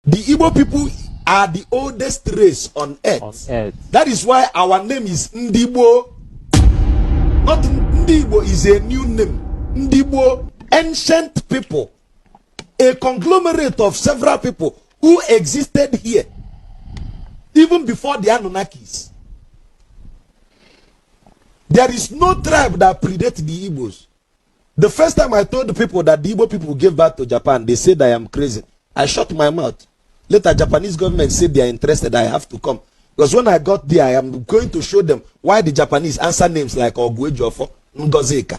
The Igbo people are the oldest race on earth. That is why our name is Ndibo. Not Ndibo is a new name. Ndibo, ancient people. A conglomerate of several people who existed here even before the Anunnakis. There is no tribe that predates the Igbos. The first time I told the people that the Igbo people gave birth to Japan, they said I am crazy. I shut my mouth. Later, Japanese government said they are interested. I have to come. Because when I got there, I am going to show them why the Japanese answer names like Ogwejofo, Ngozeka.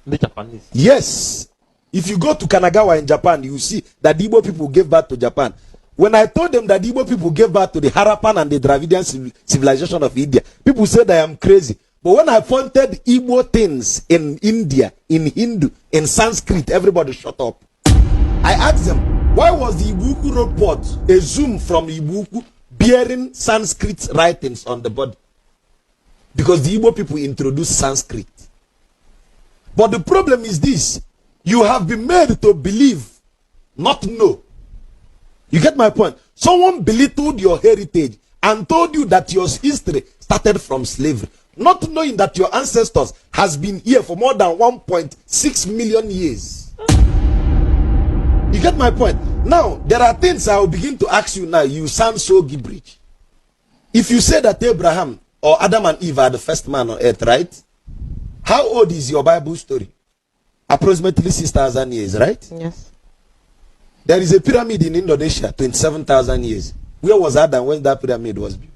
The Japanese? Yes. If you go to Kanagawa in Japan, you see that the Igbo people gave birth to Japan. When I told them that the Igbo people gave birth to the Harappan and the Dravidian civilization of India, people said I am crazy. But when I pointed Igbo things in India, in Hindu, in Sanskrit, everybody shut up. I asked them, why was the Ibuku road port a zoom from Ibuku bearing Sanskrit writings on the body? Because the Igbo people introduced Sanskrit. But the problem is this: you have been made to believe, not know. You get my point? Someone belittled your heritage and told you that your history started from slavery, not knowing that your ancestors has been here for more than 1.6 million years. You get my point? Now, there are things I will begin to ask you now. You sound so gibberish. If you say that Abraham or Adam and Eve are the first man on earth, right? How old is your Bible story? Approximately 6,000 years, right? Yes. There is a pyramid in Indonesia, 27,000 years. Where was Adam when that pyramid was built?